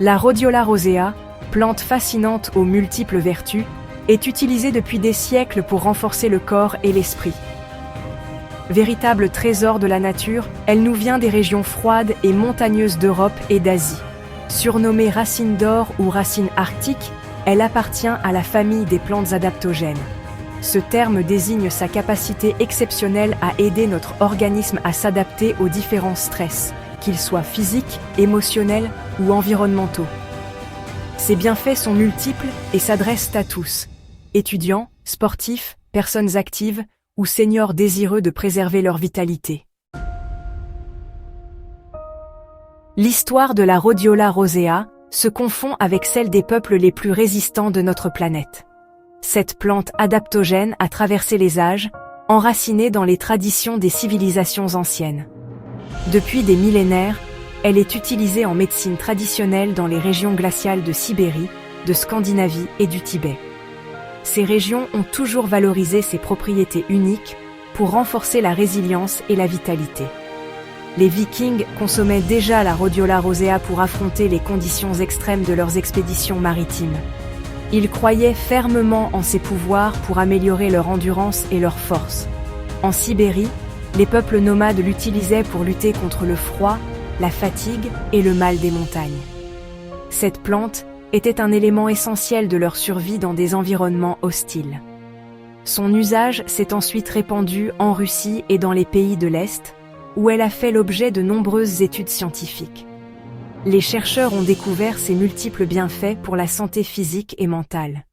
La Rhodiola rosea, plante fascinante aux multiples vertus, est utilisée depuis des siècles pour renforcer le corps et l'esprit. Véritable trésor de la nature, elle nous vient des régions froides et montagneuses d'Europe et d'Asie. Surnommée racine d'or ou racine arctique, elle appartient à la famille des plantes adaptogènes. Ce terme désigne sa capacité exceptionnelle à aider notre organisme à s'adapter aux différents stress, qu'ils soient physiques, émotionnels ou environnementaux. Ses bienfaits sont multiples et s'adressent à tous, étudiants, sportifs, personnes actives ou seniors désireux de préserver leur vitalité. L'histoire de la Rhodiola rosea se confond avec celle des peuples les plus résistants de notre planète. Cette plante adaptogène a traversé les âges, enracinée dans les traditions des civilisations anciennes. Depuis des millénaires, elle est utilisée en médecine traditionnelle dans les régions glaciales de Sibérie, de Scandinavie et du Tibet. Ces régions ont toujours valorisé ses propriétés uniques pour renforcer la résilience et la vitalité. Les Vikings consommaient déjà la Rhodiola rosea pour affronter les conditions extrêmes de leurs expéditions maritimes. Ils croyaient fermement en ses pouvoirs pour améliorer leur endurance et leur force. En Sibérie, les peuples nomades l'utilisaient pour lutter contre le froid, la fatigue et le mal des montagnes. Cette plante était un élément essentiel de leur survie dans des environnements hostiles. Son usage s'est ensuite répandu en Russie et dans les pays de l'Est, où elle a fait l'objet de nombreuses études scientifiques. Les chercheurs ont découvert ses multiples bienfaits pour la santé physique et mentale.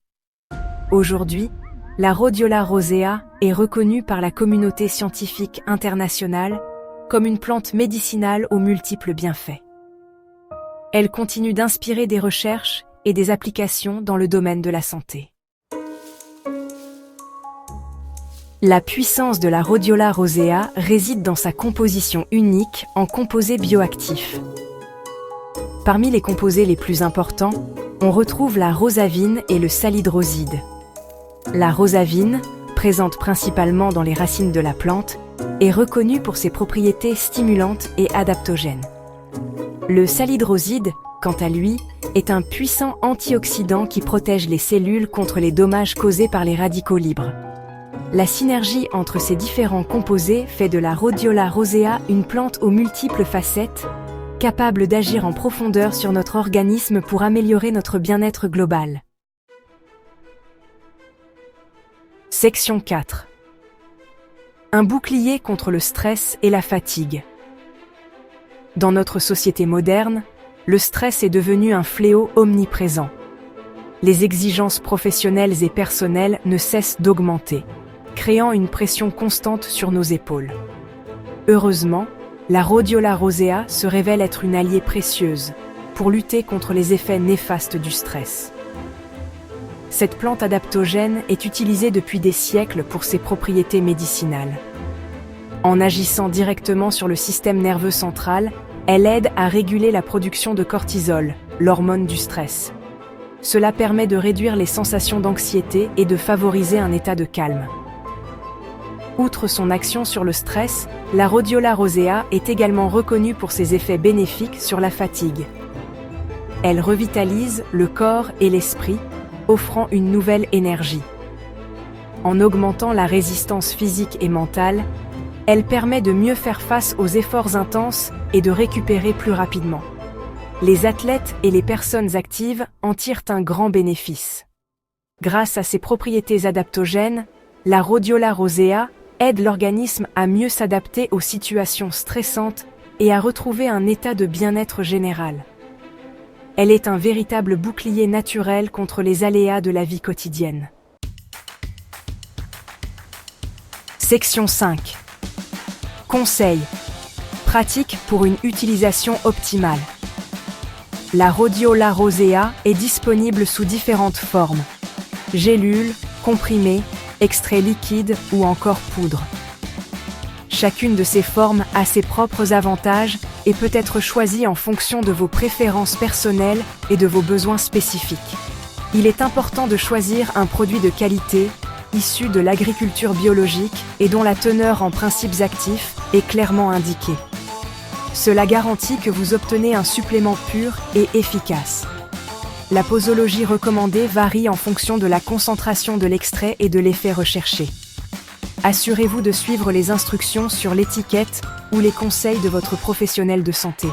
Aujourd'hui, la Rhodiola rosea est reconnue par la communauté scientifique internationale comme une plante médicinale aux multiples bienfaits. Elle continue d'inspirer des recherches et des applications dans le domaine de la santé. La puissance de la Rhodiola rosea réside dans sa composition unique en composés bioactifs. Parmi les composés les plus importants, on retrouve la rosavine et le salidroside. La rosavine, présente principalement dans les racines de la plante, est reconnue pour ses propriétés stimulantes et adaptogènes. Le salidroside, quant à lui, est un puissant antioxydant qui protège les cellules contre les dommages causés par les radicaux libres. La synergie entre ces différents composés fait de la Rhodiola rosea une plante aux multiples facettes, capable d'agir en profondeur sur notre organisme pour améliorer notre bien-être global. Section 4. Un bouclier contre le stress et la fatigue. Dans notre société moderne, le stress est devenu un fléau omniprésent. Les exigences professionnelles et personnelles ne cessent d'augmenter, créant une pression constante sur nos épaules. Heureusement, la Rhodiola rosea se révèle être une alliée précieuse pour lutter contre les effets néfastes du stress. Cette plante adaptogène est utilisée depuis des siècles pour ses propriétés médicinales. En agissant directement sur le système nerveux central, elle aide à réguler la production de cortisol, l'hormone du stress. Cela permet de réduire les sensations d'anxiété et de favoriser un état de calme. Outre son action sur le stress, la Rhodiola rosea est également reconnue pour ses effets bénéfiques sur la fatigue. Elle revitalise le corps et l'esprit, offrant une nouvelle énergie. En augmentant la résistance physique et mentale, elle permet de mieux faire face aux efforts intenses et de récupérer plus rapidement. Les athlètes et les personnes actives en tirent un grand bénéfice. Grâce à ses propriétés adaptogènes, la Rhodiola rosea aide l'organisme à mieux s'adapter aux situations stressantes et à retrouver un état de bien-être général. Elle est un véritable bouclier naturel contre les aléas de la vie quotidienne. Section 5. Conseils. Pratiques pour une utilisation optimale. La Rhodiola rosea est disponible sous différentes formes. Gélules, comprimés, extraits liquides ou encore poudre. Chacune de ces formes a ses propres avantages et peut être choisie en fonction de vos préférences personnelles et de vos besoins spécifiques. Il est important de choisir un produit de qualité, issu de l'agriculture biologique et dont la teneur en principes actifs est clairement indiquée. Cela garantit que vous obtenez un supplément pur et efficace. La posologie recommandée varie en fonction de la concentration de l'extrait et de l'effet recherché. Assurez-vous de suivre les instructions sur l'étiquette ou les conseils de votre professionnel de santé.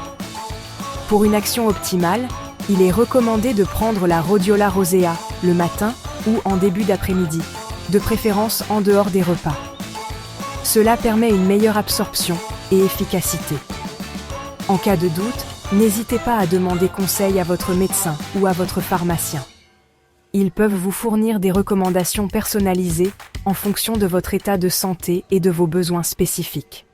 Pour une action optimale, il est recommandé de prendre la rhodiola rosea le matin ou en début d'après-midi, de préférence en dehors des repas. Cela permet une meilleure absorption et efficacité. En cas de doute, n'hésitez pas à demander conseil à votre médecin ou à votre pharmacien. Ils peuvent vous fournir des recommandations personnalisées en fonction de votre état de santé et de vos besoins spécifiques.